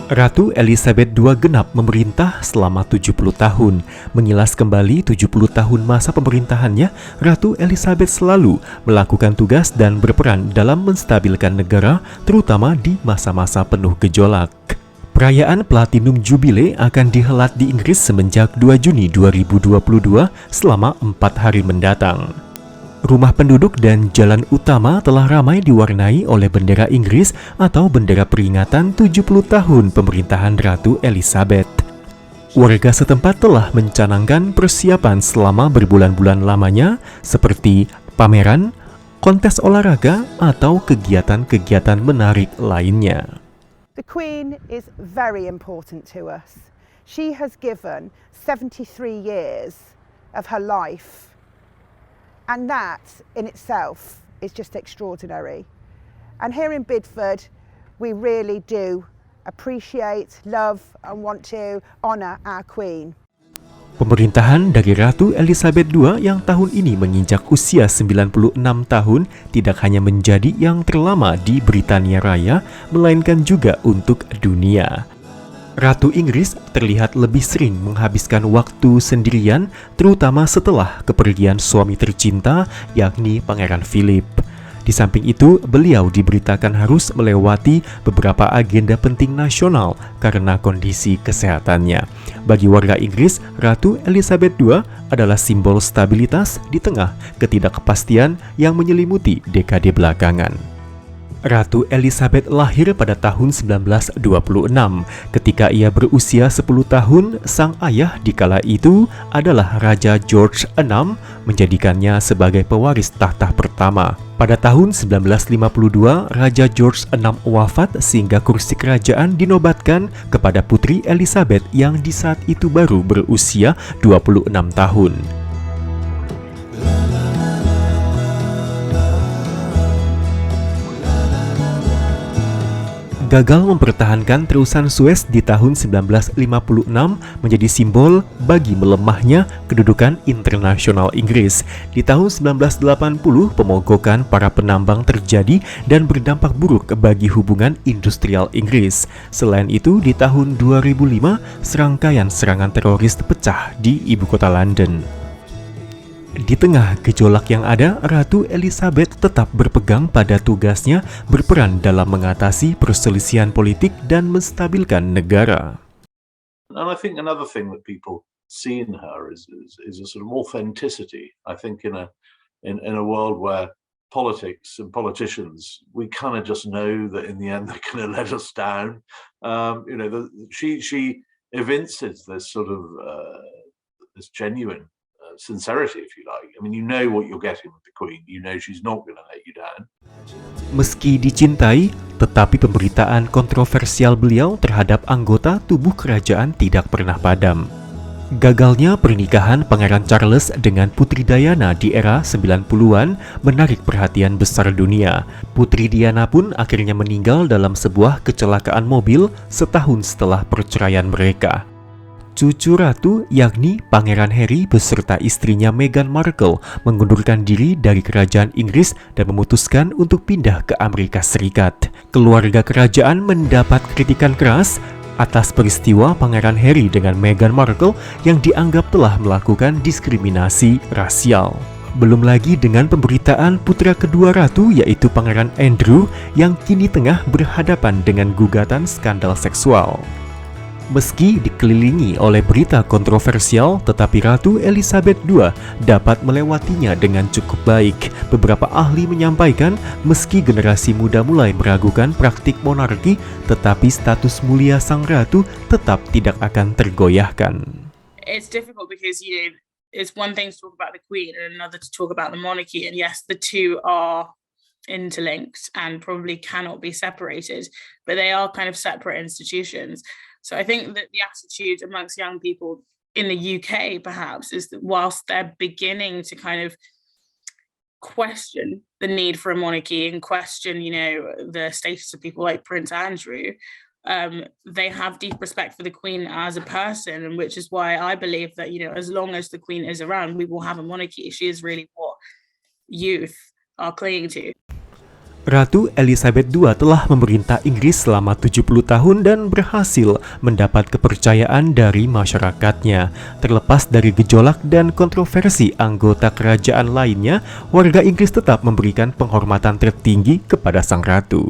Ratu Elizabeth II genap memerintah selama 70 tahun. Mengilas kembali 70 tahun masa pemerintahannya, Ratu Elizabeth selalu melakukan tugas dan berperan dalam menstabilkan negara, terutama di masa-masa penuh gejolak. Perayaan Platinum Jubilee akan dihelat di Inggris semenjak 2 Juni 2022 selama 4 hari mendatang. Rumah penduduk dan jalan utama telah ramai diwarnai oleh bendera Inggris atau bendera peringatan 70 tahun pemerintahan Ratu Elizabeth. Warga setempat telah mencanangkan persiapan selama berbulan-bulan lamanya seperti pameran, kontes olahraga, atau kegiatan-kegiatan menarik lainnya. The Queen is very important to us. She has given 73 years of her life. And that in itself is just extraordinary. And here in Bidford, we really do appreciate, love and want to honour our Queen. Pemerintahan dari Ratu Elizabeth II yang tahun ini menginjak usia 96 tahun tidak hanya menjadi yang terlama di Britania Raya, melainkan juga untuk dunia. Ratu Inggris terlihat lebih sering menghabiskan waktu sendirian, terutama setelah kepergian suami tercinta, yakni Pangeran Philip. Di samping itu, beliau diberitakan harus melewati beberapa agenda penting nasional karena kondisi kesehatannya. Bagi warga Inggris, Ratu Elizabeth II adalah simbol stabilitas di tengah ketidakpastian yang menyelimuti dekade belakangan. Ratu Elizabeth lahir pada tahun 1926. Ketika ia berusia 10 tahun, sang ayah di kala itu adalah Raja George VI, menjadikannya sebagai pewaris tahta pertama. Pada tahun 1952, Raja George VI wafat sehingga kursi kerajaan dinobatkan kepada Putri Elizabeth yang di saat itu baru berusia 26 tahun. Gagal mempertahankan terusan Suez di tahun 1956 menjadi simbol bagi melemahnya kedudukan internasional Inggris. Di tahun 1980, pemogokan para penambang terjadi dan berdampak buruk bagi hubungan industrial Inggris. Selain itu, di tahun 2005, serangkaian serangan teroris pecah di ibu kota London. Di tengah gejolak yang ada, Ratu Elizabeth tetap berpegang pada tugasnya berperan dalam mengatasi perselisihan politik dan menstabilkan negara. And I think another thing that people see in her is a sort of authenticity. I think in a world where politics and politicians, we kind of just know that in the end they're going to let us down. She evinces this sort of this genuine sincerity, if you like. I mean, you know what you're getting with the Queen. You know she's not going to let you down. Meski dicintai, tetapi pemberitaan kontroversial beliau terhadap anggota tubuh kerajaan tidak pernah padam. Gagalnya pernikahan Pangeran Charles dengan Putri Diana di era 90-an menarik perhatian besar dunia. Putri Diana pun akhirnya meninggal dalam sebuah kecelakaan mobil setahun setelah perceraian mereka. Cucu ratu, yakni Pangeran Harry beserta istrinya Meghan Markle, mengundurkan diri dari kerajaan Inggris dan memutuskan untuk pindah ke Amerika Serikat. Keluarga kerajaan mendapat kritikan keras atas peristiwa Pangeran Harry dengan Meghan Markle yang dianggap telah melakukan diskriminasi rasial. Belum lagi dengan pemberitaan putra kedua ratu, yaitu Pangeran Andrew, yang kini tengah berhadapan dengan gugatan skandal seksual. Meski dikelilingi oleh berita kontroversial, tetapi Ratu Elizabeth II dapat melewatinya dengan cukup baik. Beberapa ahli menyampaikan, meski generasi muda mulai meragukan praktik monarki, tetapi status mulia sang ratu tetap tidak akan tergoyahkan. It's difficult because, it's one thing to talk about the Queen and another to talk about the monarchy. And yes, the two are interlinked and probably cannot be separated, but they are kind of separate institutions. So I think that the attitude amongst young people in the UK perhaps is that whilst they're beginning to kind of question the need for a monarchy and question, the status of people like Prince Andrew, they have deep respect for the Queen as a person, and which is why I believe that, as long as the Queen is around, we will have a monarchy. She is really what youth are clinging to. Ratu Elizabeth II telah memerintah Inggris selama 70 tahun dan berhasil mendapat kepercayaan dari masyarakatnya. Terlepas dari gejolak dan kontroversi anggota kerajaan lainnya, warga Inggris tetap memberikan penghormatan tertinggi kepada sang ratu.